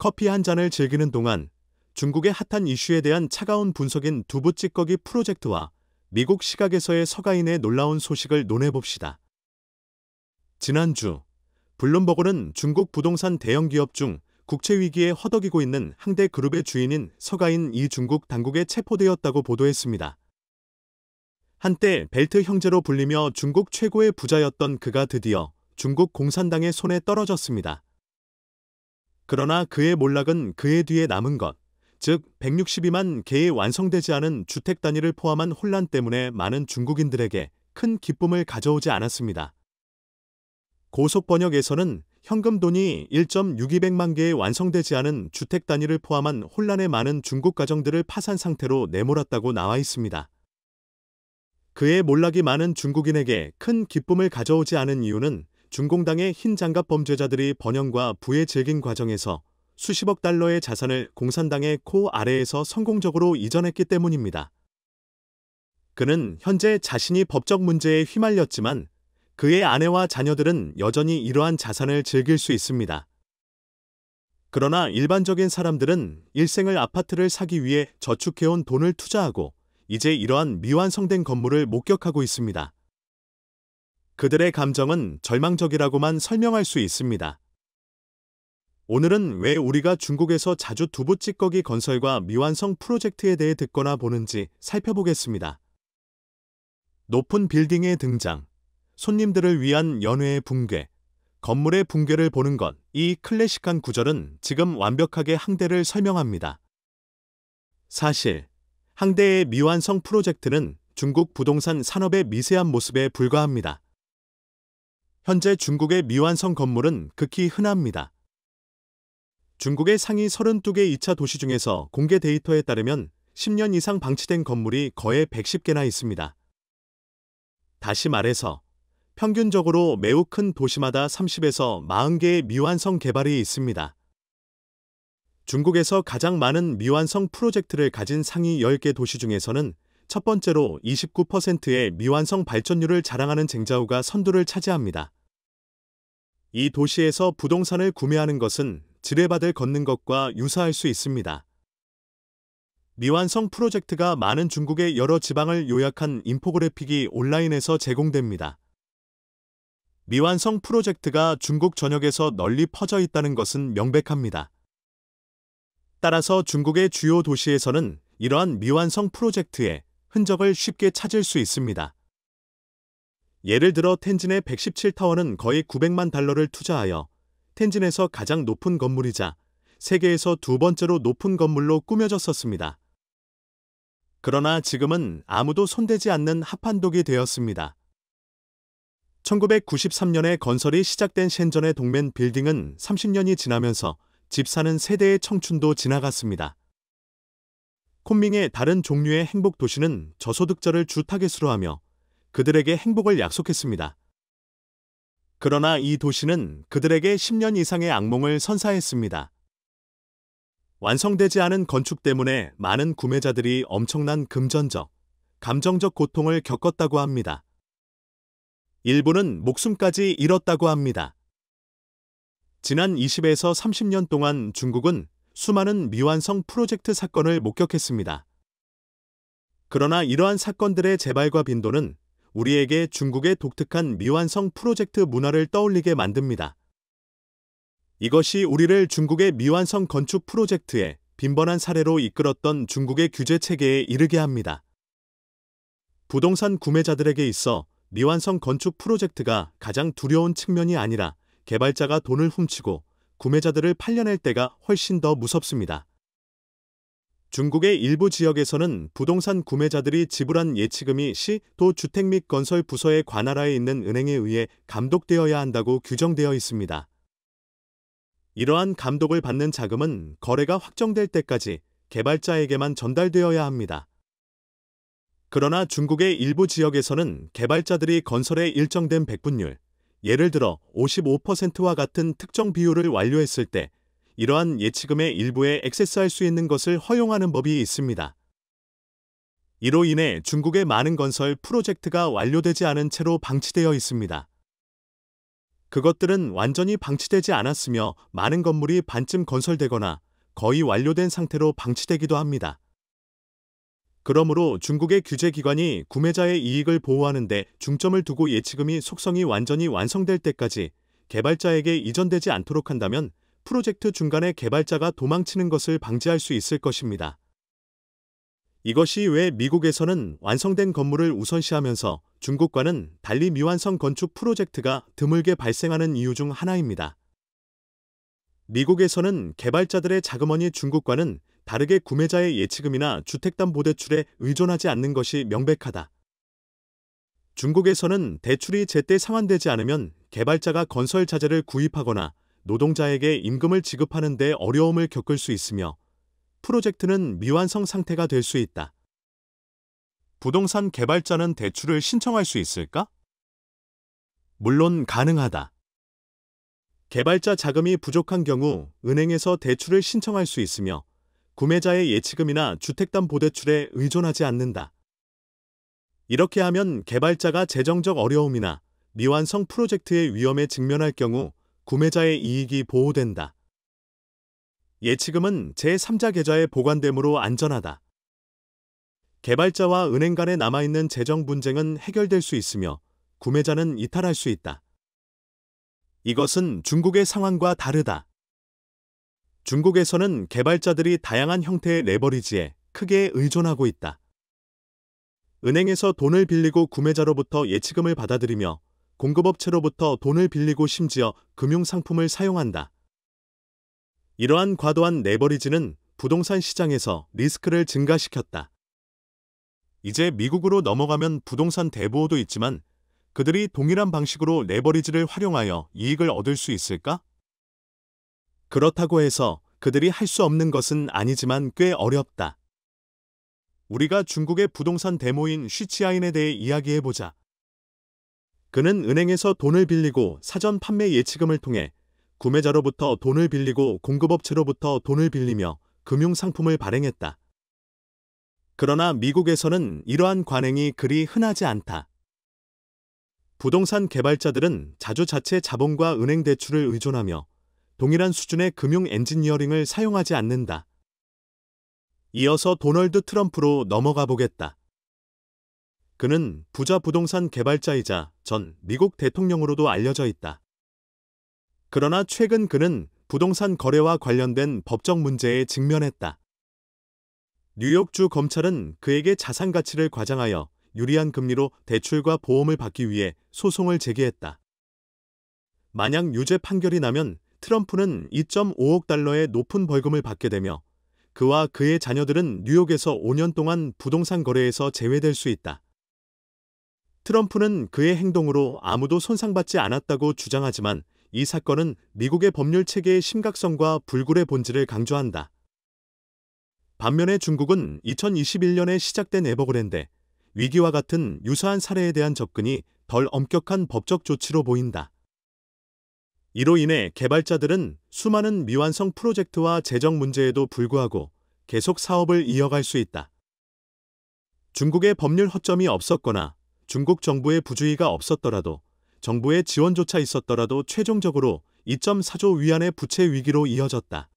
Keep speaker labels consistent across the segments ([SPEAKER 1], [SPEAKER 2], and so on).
[SPEAKER 1] 커피 한 잔을 즐기는 동안 중국의 핫한 이슈에 대한 차가운 분석인 두부 찌꺼기 프로젝트와 미국 시각에서의 서가인의 놀라운 소식을 논해봅시다. 지난주 블룸버그는 중국 부동산 대형 기업 중 국채 위기에 허덕이고 있는 항대그룹의 주인인 서가인 이 중국 당국에 체포되었다고 보도했습니다. 한때 벨트 형제로 불리며 중국 최고의 부자였던 그가 드디어 중국 공산당의 손에 떨어졌습니다. 그러나 그의 몰락은 그의 뒤에 남은 것, 즉 162만 개의 완성되지 않은 주택 단위를 포함한 혼란 때문에 많은 중국인들에게 큰 기쁨을 가져오지 않았습니다. 고속 번역에서는 현금 돈이 1.6200만 개의 완성되지 않은 주택 단위를 포함한 혼란에 많은 중국 가정들을 파산 상태로 내몰았다고 나와 있습니다. 그의 몰락이 많은 중국인에게 큰 기쁨을 가져오지 않은 이유는 중공당의 흰 장갑 범죄자들이 번영과 부의 즐긴 과정에서 수십억 달러의 자산을 공산당의 코 아래에서 성공적으로 이전했기 때문입니다. 그는 현재 자신이 법적 문제에 휘말렸지만 그의 아내와 자녀들은 여전히 이러한 자산을 즐길 수 있습니다. 그러나 일반적인 사람들은 일생을 아파트를 사기 위해 저축해온 돈을 투자하고 이제 이러한 미완성된 건물을 목격하고 있습니다. 그들의 감정은 절망적이라고만 설명할 수 있습니다. 오늘은 왜 우리가 중국에서 자주 두부 찌꺼기 건설과 미완성 프로젝트에 대해 듣거나 보는지 살펴보겠습니다. 높은 빌딩의 등장, 손님들을 위한 연회의 붕괴, 건물의 붕괴를 보는 것, 이 클래식한 구절은 지금 완벽하게 항대를 설명합니다. 사실 항대의 미완성 프로젝트는 중국 부동산 산업의 미세한 모습에 불과합니다. 현재 중국의 미완성 건물은 극히 흔합니다. 중국의 상위 32개 2차 도시 중에서 공개 데이터에 따르면 10년 이상 방치된 건물이 거의 110개나 있습니다. 다시 말해서 평균적으로 매우 큰 도시마다 30에서 40개의 미완성 개발이 있습니다. 중국에서 가장 많은 미완성 프로젝트를 가진 상위 10개 도시 중에서는 첫 번째로 29%의 미완성 발전율을 자랑하는 쟁자오가 선두를 차지합니다. 이 도시에서 부동산을 구매하는 것은 지뢰밭을 걷는 것과 유사할 수 있습니다. 미완성 프로젝트가 많은 중국의 여러 지방을 요약한 인포그래픽이 온라인에서 제공됩니다. 미완성 프로젝트가 중국 전역에서 널리 퍼져 있다는 것은 명백합니다. 따라서 중국의 주요 도시에서는 이러한 미완성 프로젝트의 흔적을 쉽게 찾을 수 있습니다. 예를 들어 텐진의 117타워는 거의 900만 달러를 투자하여 텐진에서 가장 높은 건물이자 세계에서 두 번째로 높은 건물로 꾸며졌었습니다. 그러나 지금은 아무도 손대지 않는 합판독이 되었습니다. 1993년에 건설이 시작된 셴전의 동맨 빌딩은 30년이 지나면서 집 사는 세대의 청춘도 지나갔습니다. 콘밍의 다른 종류의 행복 도시는 저소득자를 주 타겟으로 하며 그들에게 행복을 약속했습니다. 그러나 이 도시는 그들에게 10년 이상의 악몽을 선사했습니다. 완성되지 않은 건축 때문에 많은 구매자들이 엄청난 금전적, 감정적 고통을 겪었다고 합니다. 일부는 목숨까지 잃었다고 합니다. 지난 20에서 30년 동안 중국은 수많은 미완성 프로젝트 사건을 목격했습니다. 그러나 이러한 사건들의 재발과 빈도는 우리에게 중국의 독특한 미완성 프로젝트 문화를 떠올리게 만듭니다. 이것이 우리를 중국의 미완성 건축 프로젝트의 빈번한 사례로 이끌었던 중국의 규제 체계에 이르게 합니다. 부동산 구매자들에게 있어 미완성 건축 프로젝트가 가장 두려운 측면이 아니라 개발자가 돈을 훔치고 구매자들을 팔려낼 때가 훨씬 더 무섭습니다. 중국의 일부 지역에서는 부동산 구매자들이 지불한 예치금이 시, 도 주택 및 건설 부서의 관할하에 있는 은행에 의해 감독되어야 한다고 규정되어 있습니다. 이러한 감독을 받는 자금은 거래가 확정될 때까지 개발자에게만 전달되어야 합니다. 그러나 중국의 일부 지역에서는 개발자들이 건설의 일정된 배분율, 예를 들어 55%와 같은 특정 비율을 완료했을 때 이러한 예치금의 일부에 액세스할 수 있는 것을 허용하는 법이 있습니다. 이로 인해 중국의 많은 건설 프로젝트가 완료되지 않은 채로 방치되어 있습니다. 그것들은 완전히 방치되지 않았으며 많은 건물이 반쯤 건설되거나 거의 완료된 상태로 방치되기도 합니다. 그러므로 중국의 규제기관이 구매자의 이익을 보호하는 데 중점을 두고 예치금이 속성이 완전히 완성될 때까지 개발자에게 이전되지 않도록 한다면 프로젝트 중간에 개발자가 도망치는 것을 방지할 수 있을 것입니다. 이것이 왜 미국에서는 완성된 건물을 우선시하면서 중국과는 달리 미완성 건축 프로젝트가 드물게 발생하는 이유 중 하나입니다. 미국에서는 개발자들의 자금원이 중국과는 다르게 구매자의 예치금이나 주택담보대출에 의존하지 않는 것이 명백하다. 중국에서는 대출이 제때 상환되지 않으면 개발자가 건설 자재를 구입하거나 노동자에게 임금을 지급하는 데 어려움을 겪을 수 있으며 프로젝트는 미완성 상태가 될 수 있다. 부동산 개발자는 대출을 신청할 수 있을까? 물론 가능하다. 개발자 자금이 부족한 경우 은행에서 대출을 신청할 수 있으며 구매자의 예치금이나 주택담보대출에 의존하지 않는다. 이렇게 하면 개발자가 재정적 어려움이나 미완성 프로젝트의 위험에 직면할 경우 구매자의 이익이 보호된다. 예치금은 제3자 계좌에 보관되므로 안전하다. 개발자와 은행 간에 남아있는 재정 분쟁은 해결될 수 있으며 구매자는 이탈할 수 있다. 이것은 중국의 상황과 다르다. 중국에서는 개발자들이 다양한 형태의 레버리지에 크게 의존하고 있다. 은행에서 돈을 빌리고 구매자로부터 예치금을 받아들이며 공급업체로부터 돈을 빌리고 심지어 금융상품을 사용한다. 이러한 과도한 레버리지는 부동산 시장에서 리스크를 증가시켰다. 이제 미국으로 넘어가면 부동산 대부호도 있지만 그들이 동일한 방식으로 레버리지를 활용하여 이익을 얻을 수 있을까? 그렇다고 해서 그들이 할 수 없는 것은 아니지만 꽤 어렵다. 우리가 중국의 부동산 데모인 쉬치아인에 대해 이야기해보자. 그는 은행에서 돈을 빌리고 사전 판매 예치금을 통해 구매자로부터 돈을 빌리고 공급업체로부터 돈을 빌리며 금융상품을 발행했다. 그러나 미국에서는 이러한 관행이 그리 흔하지 않다. 부동산 개발자들은 자주 자체 자본과 은행 대출을 의존하며 동일한 수준의 금융 엔지니어링을 사용하지 않는다. 이어서 도널드 트럼프로 넘어가 보겠다. 그는 부자 부동산 개발자이자 전 미국 대통령으로도 알려져 있다. 그러나 최근 그는 부동산 거래와 관련된 법적 문제에 직면했다. 뉴욕주 검찰은 그에게 자산 가치를 과장하여 유리한 금리로 대출과 보험을 받기 위해 소송을 제기했다. 만약 유죄 판결이 나면 트럼프는 2.5억 달러의 높은 벌금을 받게 되며 그와 그의 자녀들은 뉴욕에서 5년 동안 부동산 거래에서 제외될 수 있다. 트럼프는 그의 행동으로 아무도 손상받지 않았다고 주장하지만 이 사건은 미국의 법률 체계의 심각성과 불굴의 본질을 강조한다. 반면에 중국은 2021년에 시작된 에버그랜드, 위기와 같은 유사한 사례에 대한 접근이 덜 엄격한 법적 조치로 보인다. 이로 인해 개발자들은 수많은 미완성 프로젝트와 재정 문제에도 불구하고 계속 사업을 이어갈 수 있다. 중국의 법률 허점이 없었거나 중국 정부의 부주의가 없었더라도 정부의 지원조차 있었더라도 최종적으로 2.4조 위안의 부채 위기로 이어졌다.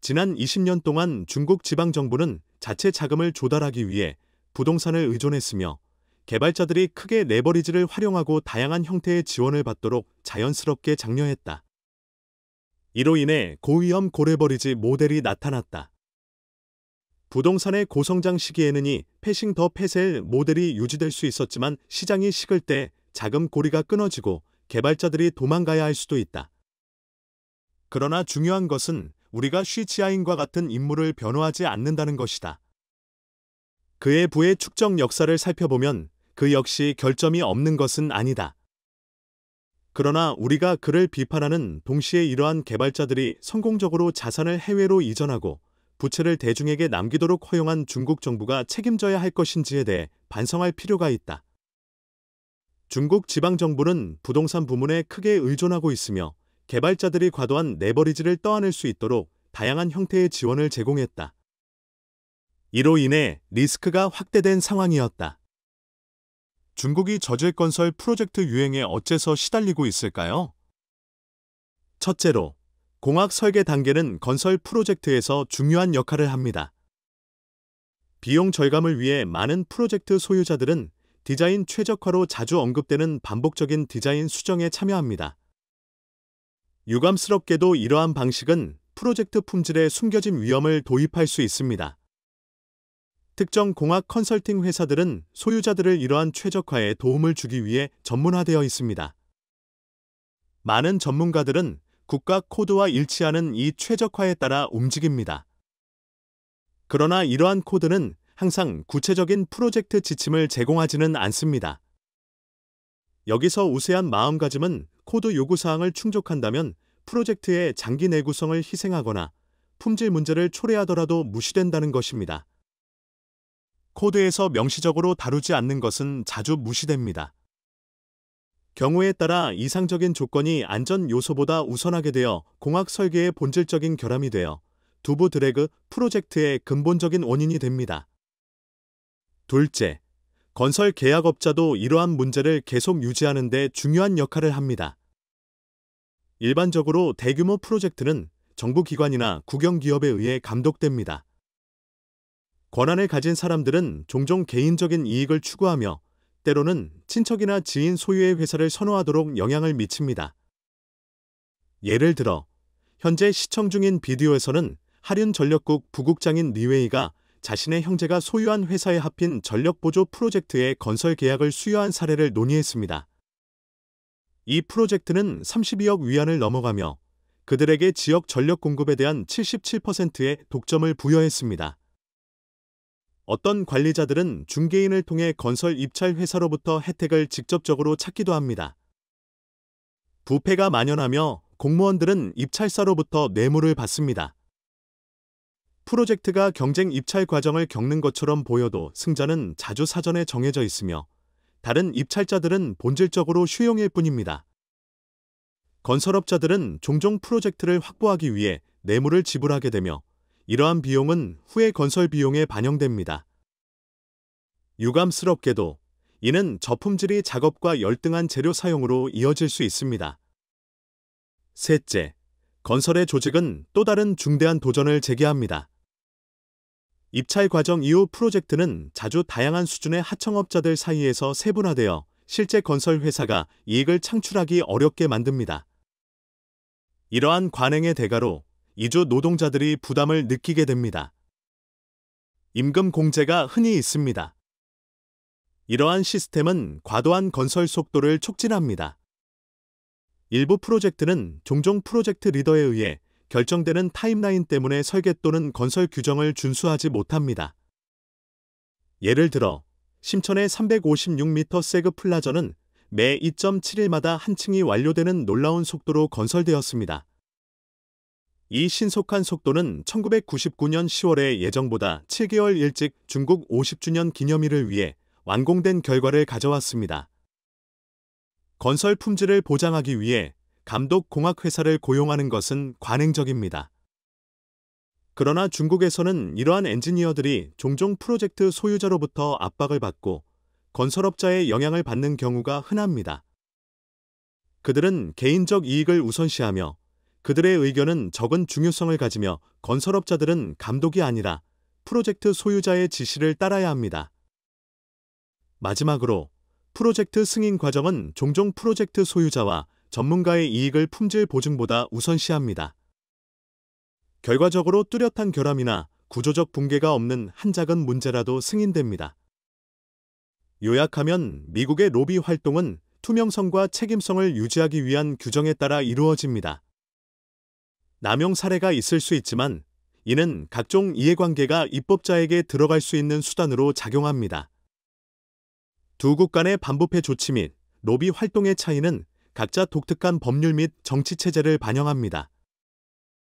[SPEAKER 1] 지난 20년 동안 중국 지방정부는 자체 자금을 조달하기 위해 부동산을 의존했으며 개발자들이 크게 레버리지를 활용하고 다양한 형태의 지원을 받도록 자연스럽게 장려했다. 이로 인해 고위험 고레버리지 모델이 나타났다. 부동산의 고성장 시기에는 이 패싱 더 패셀 모델이 유지될 수 있었지만 시장이 식을 때 자금 고리가 끊어지고 개발자들이 도망가야 할 수도 있다. 그러나 중요한 것은 우리가 쉬치아인과 같은 인물을 변호하지 않는다는 것이다. 그의 부의 축적 역사를 살펴보면 그 역시 결점이 없는 것은 아니다. 그러나 우리가 그를 비판하는 동시에 이러한 개발자들이 성공적으로 자산을 해외로 이전하고 부채를 대중에게 남기도록 허용한 중국 정부가 책임져야 할 것인지에 대해 반성할 필요가 있다. 중국 지방정부는 부동산 부문에 크게 의존하고 있으며 개발자들이 과도한 레버리지를 떠안을 수 있도록 다양한 형태의 지원을 제공했다. 이로 인해 리스크가 확대된 상황이었다. 중국이 저질 건설 프로젝트 유행에 어째서 시달리고 있을까요? 첫째로, 공학 설계 단계는 건설 프로젝트에서 중요한 역할을 합니다. 비용 절감을 위해 많은 프로젝트 소유자들은 디자인 최적화로 자주 언급되는 반복적인 디자인 수정에 참여합니다. 유감스럽게도 이러한 방식은 프로젝트 품질에 숨겨진 위험을 도입할 수 있습니다. 특정 공학 컨설팅 회사들은 소유자들을 이러한 최적화에 도움을 주기 위해 전문화되어 있습니다. 많은 전문가들은 국가 코드와 일치하는 이 최적화에 따라 움직입니다. 그러나 이러한 코드는 항상 구체적인 프로젝트 지침을 제공하지는 않습니다. 여기서 우세한 마음가짐은 코드 요구사항을 충족한다면 프로젝트의 장기 내구성을 희생하거나 품질 문제를 초래하더라도 무시된다는 것입니다. 코드에서 명시적으로 다루지 않는 것은 자주 무시됩니다. 경우에 따라 이상적인 조건이 안전 요소보다 우선하게 되어 공학 설계의 본질적인 결함이 되어 두부 드래그 프로젝트의 근본적인 원인이 됩니다. 둘째, 건설 계약업자도 이러한 문제를 계속 유지하는 데 중요한 역할을 합니다. 일반적으로 대규모 프로젝트는 정부기관이나 국영기업에 의해 감독됩니다. 권한을 가진 사람들은 종종 개인적인 이익을 추구하며 때로는 친척이나 지인 소유의 회사를 선호하도록 영향을 미칩니다. 예를 들어, 현재 시청 중인 비디오에서는 하륜전력국 부국장인 리웨이가 자신의 형제가 소유한 회사에 합힌 전력보조 프로젝트의 건설 계약을 수여한 사례를 논의했습니다. 이 프로젝트는 32억 위안을 넘어가며 그들에게 지역 전력 공급에 대한 77%의 독점을 부여했습니다. 어떤 관리자들은 중개인을 통해 건설 입찰 회사로부터 혜택을 직접적으로 찾기도 합니다. 부패가 만연하며 공무원들은 입찰사로부터 뇌물을 받습니다. 프로젝트가 경쟁 입찰 과정을 겪는 것처럼 보여도 승자는 자주 사전에 정해져 있으며 다른 입찰자들은 본질적으로 쉬용일 뿐입니다. 건설업자들은 종종 프로젝트를 확보하기 위해 뇌물을 지불하게 되며 이러한 비용은 후에 건설 비용에 반영됩니다. 유감스럽게도 이는 저품질이 작업과 열등한 재료 사용으로 이어질 수 있습니다. 셋째, 건설의 조직은 또 다른 중대한 도전을 제기합니다. 입찰 과정 이후 프로젝트는 자주 다양한 수준의 하청업자들 사이에서 세분화되어 실제 건설 회사가 이익을 창출하기 어렵게 만듭니다. 이러한 관행의 대가로 이주 노동자들이 부담을 느끼게 됩니다. 임금 공제가 흔히 있습니다. 이러한 시스템은 과도한 건설 속도를 촉진합니다. 일부 프로젝트는 종종 프로젝트 리더에 의해 결정되는 타임라인 때문에 설계 또는 건설 규정을 준수하지 못합니다. 예를 들어 심천의 356m 세그 플라저는 매 2.7일마다 한 층이 완료되는 놀라운 속도로 건설되었습니다. 이 신속한 속도는 1999년 10월에 예정보다 7개월 일찍 중국 50주년 기념일을 위해 완공된 결과를 가져왔습니다. 건설 품질을 보장하기 위해 감독 공학회사를 고용하는 것은 관행적입니다. 그러나 중국에서는 이러한 엔지니어들이 종종 프로젝트 소유자로부터 압박을 받고 건설업자의 영향을 받는 경우가 흔합니다. 그들은 개인적 이익을 우선시하며 그들의 의견은 적은 중요성을 가지며 건설업자들은 감독이 아니라 프로젝트 소유자의 지시를 따라야 합니다. 마지막으로 프로젝트 승인 과정은 종종 프로젝트 소유자와 전문가의 이익을 품질 보증보다 우선시합니다. 결과적으로 뚜렷한 결함이나 구조적 붕괴가 없는 한 작은 문제라도 승인됩니다. 요약하면 미국의 로비 활동은 투명성과 책임성을 유지하기 위한 규정에 따라 이루어집니다. 남용 사례가 있을 수 있지만 이는 각종 이해관계가 입법자에게 들어갈 수 있는 수단으로 작용합니다. 두 국 간의 반부패 조치 및 로비 활동의 차이는 각자 독특한 법률 및 정치 체제를 반영합니다.